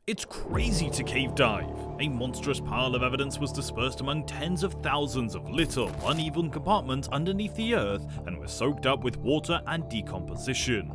It's crazy to cave dive. A monstrous pile of evidence was dispersed among tens of thousands of little, uneven compartments underneath the earth and was soaked up with water and decomposition.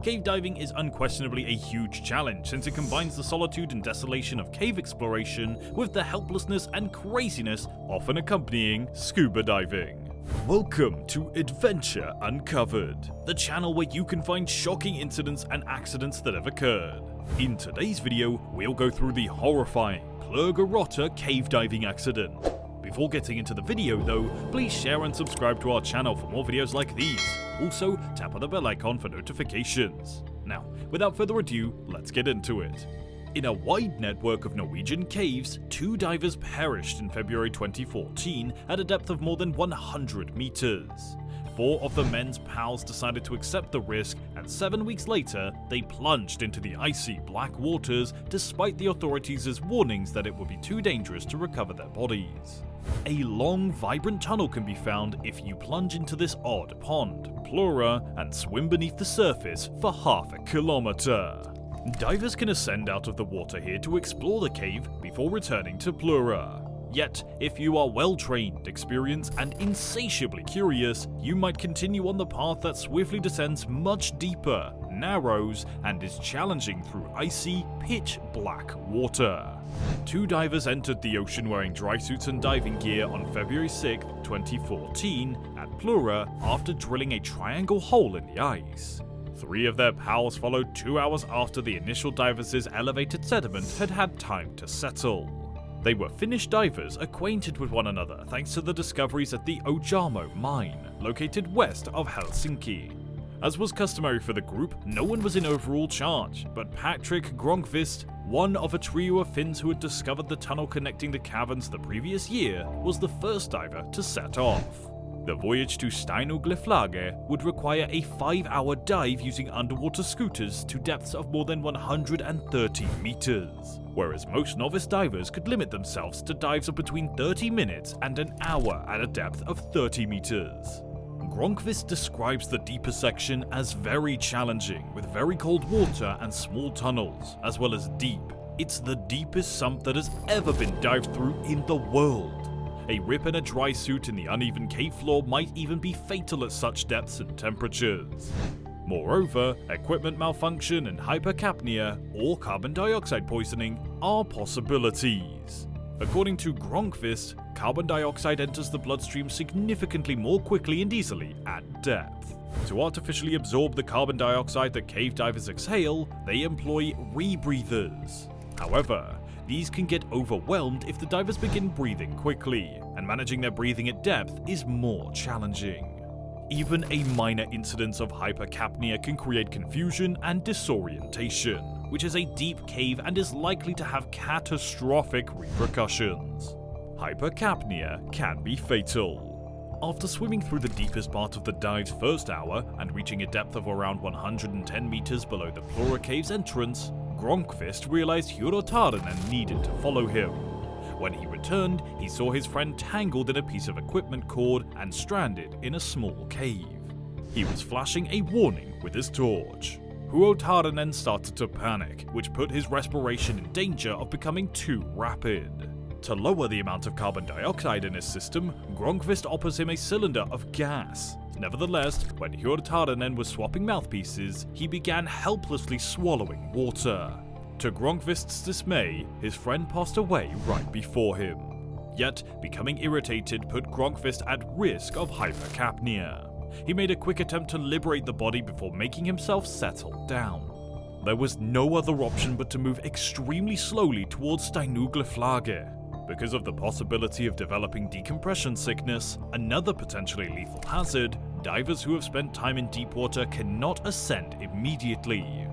Cave diving is unquestionably a huge challenge since it combines the solitude and desolation of cave exploration with the helplessness and craziness often accompanying scuba diving. Welcome to Adventure Uncovered, the channel where you can find shocking incidents and accidents that have occurred. In today's video, we'll go through the horrifying Pluragrotta cave diving accident. Before getting into the video though, please share and subscribe to our channel for more videos like these. Also, tap on the bell icon for notifications. Now, without further ado, let's get into it. In a wide network of Norwegian caves, 2 divers perished in February 2014 at a depth of more than 100 meters. 4 of the men's pals decided to accept the risk, and 7 weeks later, they plunged into the icy black waters despite the authorities' warnings that it would be too dangerous to recover their bodies. A long, vibrant tunnel can be found if you plunge into this odd pond, Plura, and swim beneath the surface for half a kilometer. Divers can ascend out of the water here to explore the cave before returning to Plura. Yet, if you are well-trained, experienced, and insatiably curious, you might continue on the path that swiftly descends much deeper, narrows, and is challenging through icy, pitch-black water. 2 divers entered the ocean wearing dry suits and diving gear on February 6, 2014, at Plura after drilling a triangle hole in the ice. 3 of their pals followed 2 hours after the initial divers' elevated sediment had had time to settle. They were Finnish divers acquainted with one another thanks to the discoveries at the Ojamo mine, located west of Helsinki. As was customary for the group, no one was in overall charge, but Patrick Gronkvist, one of a trio of Finns who had discovered the tunnel connecting the caverns the previous year, was the first diver to set off. The voyage to Steinugleflage would require a 5-hour dive using underwater scooters to depths of more than 130 meters, whereas most novice divers could limit themselves to dives of between 30 minutes and an hour at a depth of 30 meters. Gronkvist describes the deeper section as very challenging, with very cold water and small tunnels, as well as deep. It's the deepest sump that has ever been dived through in the world. A rip in a dry suit in the uneven cave floor might even be fatal at such depths and temperatures. Moreover, equipment malfunction and hypercapnia or carbon dioxide poisoning are possibilities. According to Gronkvist, carbon dioxide enters the bloodstream significantly more quickly and easily at depth. To artificially absorb the carbon dioxide that cave divers exhale, they employ rebreathers. However, these can get overwhelmed if the divers begin breathing quickly, and managing their breathing at depth is more challenging. Even a minor incidence of hypercapnia can create confusion and disorientation, which is a deep cave and is likely to have catastrophic repercussions. Hypercapnia can be fatal. After swimming through the deepest part of the dive's first hour and reaching a depth of around 110 meters below the Plura cave's entrance, Gronkvist realized Hjortarinen needed to follow him. When he returned, he saw his friend tangled in a piece of equipment cord and stranded in a small cave. He was flashing a warning with his torch. Hjortarinen started to panic, which put his respiration in danger of becoming too rapid. To lower the amount of carbon dioxide in his system, Gronkvist offers him a cylinder of gas. Nevertheless, when Hjortarinen was swapping mouthpieces, he began helplessly swallowing water. To Gronkvist's dismay, his friend passed away right before him. Yet, becoming irritated put Gronkvist at risk of hypercapnia. He made a quick attempt to liberate the body before making himself settle down. There was no other option but to move extremely slowly towards Steinugleflage. Because of the possibility of developing decompression sickness, another potentially lethal hazard, divers who have spent time in deep water cannot ascend immediately.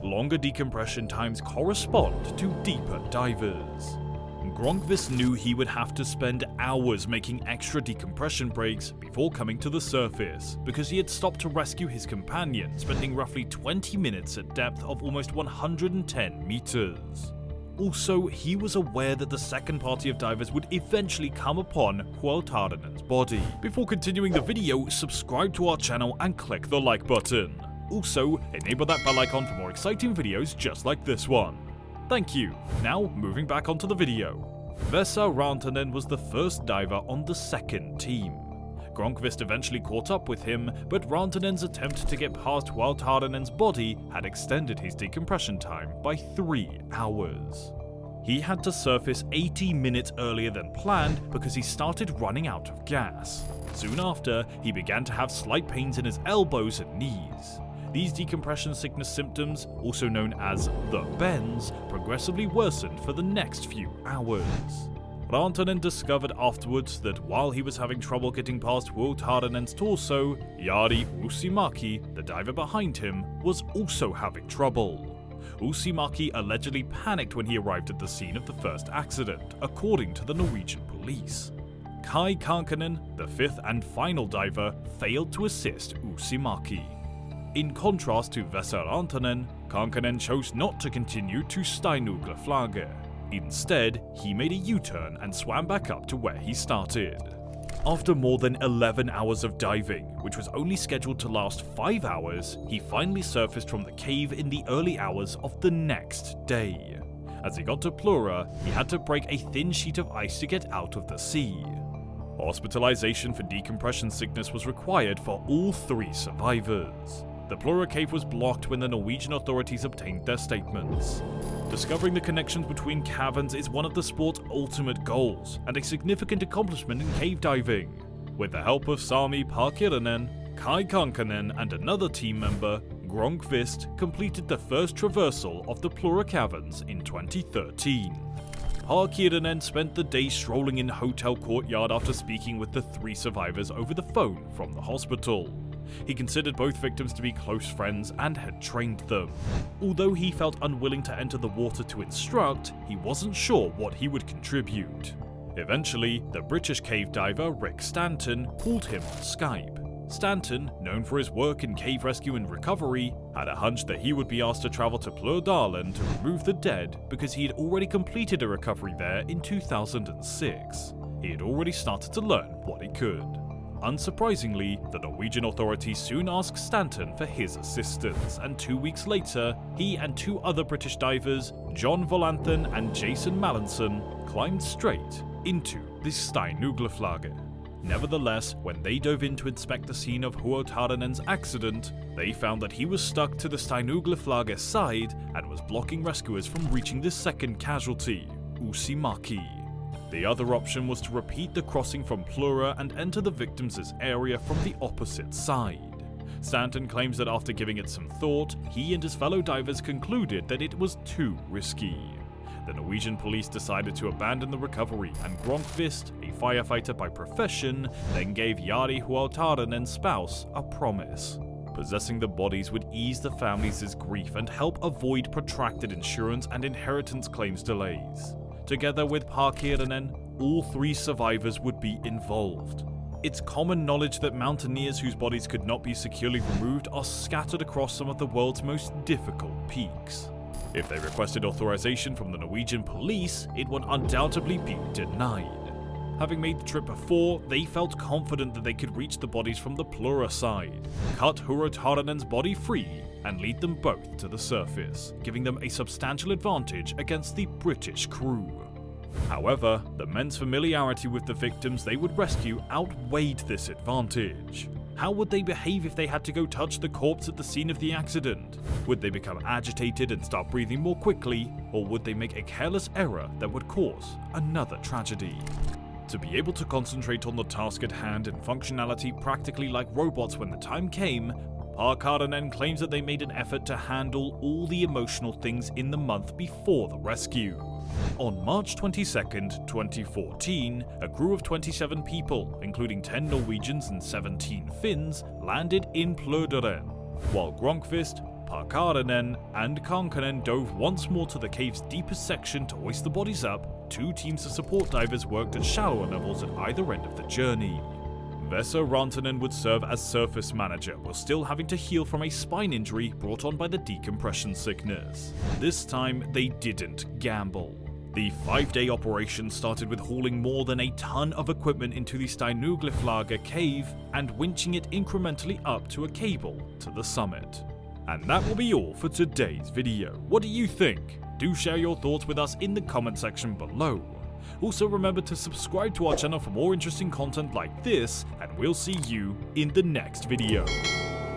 Longer decompression times correspond to deeper divers. Gronkvist knew he would have to spend hours making extra decompression breaks before coming to the surface, because he had stopped to rescue his companion, spending roughly 20 minutes at depth of almost 110 meters. Also, he was aware that the second party of divers would eventually come upon Hjortarinen's body. Before continuing the video, subscribe to our channel and click the like button. Also, enable that bell icon for more exciting videos just like this one. Thank you. Now, moving back onto the video. Vesa Rantanen was the first diver on the second team. Gronqvist eventually caught up with him, but Rantanen's attempt to get past Hualtarnen's body had extended his decompression time by 3 hours. He had to surface 80 minutes earlier than planned because he started running out of gas. Soon after, he began to have slight pains in his elbows and knees. These decompression sickness symptoms, also known as the bends, progressively worsened for the next few hours. Rantanen discovered afterwards that while he was having trouble getting past Hualtarnen's torso, Jari Uusimäki, the diver behind him, was also having trouble. Uusimäki allegedly panicked when he arrived at the scene of the first accident, according to the Norwegian police. Kai Kankanen, the fifth and final diver, failed to assist Uusimäki. In contrast to Vesa Rantanen, Kankanen chose not to continue to Steinuglaflage. Instead, he made a U-turn and swam back up to where he started. After more than 11 hours of diving, which was only scheduled to last 5 hours, he finally surfaced from the cave in the early hours of the next day. As he got to Plura, he had to break a thin sheet of ice to get out of the sea. Hospitalization for decompression sickness was required for all 3 survivors. The Plura Cave was blocked when the Norwegian authorities obtained their statements. Discovering the connections between caverns is one of the sport's ultimate goals, and a significant accomplishment in cave diving. With the help of Sami Parkirinen, Kai Kankanen and another team member, Gronqvist completed the first traversal of the Plura Caverns in 2013. Parkirinen spent the day strolling in hotel courtyard after speaking with the 3 survivors over the phone from the hospital. He considered both victims to be close friends and had trained them. Although he felt unwilling to enter the water to instruct, he wasn't sure what he would contribute. Eventually, the British cave diver Rick Stanton called him on Skype. Stanton, known for his work in cave rescue and recovery, had a hunch that he would be asked to travel to Plurdalen to remove the dead because he had already completed a recovery there in 2006. He had already started to learn what he could. Unsurprisingly, the Norwegian authorities soon asked Stanton for his assistance, and 2 weeks later, he and 2 other British divers, John Volanthen and Jason Mallinson, climbed straight into the Steinuglaflage. Nevertheless, when they dove in to inspect the scene of Hualtarnen's accident, they found that he was stuck to the Steinuglaflage's side and was blocking rescuers from reaching the second casualty, Uusimäki. The other option was to repeat the crossing from Plura and enter the victims' area from the opposite side. Stanton claims that after giving it some thought, he and his fellow divers concluded that it was too risky. The Norwegian police decided to abandon the recovery, and Gronqvist, a firefighter by profession, then gave Jari Hualtarnen's spouse a promise. Possessing the bodies would ease the families' grief and help avoid protracted insurance and inheritance claims delays. Together with Parkirinen, all 3 survivors would be involved. It's common knowledge that mountaineers whose bodies could not be securely removed are scattered across some of the world's most difficult peaks. If they requested authorization from the Norwegian police, it would undoubtedly be denied. Having made the trip before, they felt confident that they could reach the bodies from the Plura side, cut Hualtarnen's body free, and lead them both to the surface, giving them a substantial advantage against the British crew. However, the men's familiarity with the victims they would rescue outweighed this advantage. How would they behave if they had to go touch the corpse at the scene of the accident? Would they become agitated and start breathing more quickly, or would they make a careless error that would cause another tragedy? To be able to concentrate on the task at hand and functionality practically like robots when the time came, Parkirinen claims that they made an effort to handle all the emotional things in the month before the rescue. On March 22, 2014, a crew of 27 people, including 10 Norwegians and 17 Finns, landed in Plurdalen, while Gronqvist, Parkirinen, and Kankanen dove once more to the cave's deepest section to hoist the bodies up. 2 teams of support divers worked at shallower levels at either end of the journey. Vesa Rantanen would serve as surface manager while still having to heal from a spine injury brought on by the decompression sickness. This time, they didn't gamble. The 5-day operation started with hauling more than a ton of equipment into the Steinuglaflage cave and winching it incrementally up to a cable to the summit. And that will be all for today's video. What do you think? Do share your thoughts with us in the comment section below. Also remember to subscribe to our channel for more interesting content like this, and we'll see you in the next video.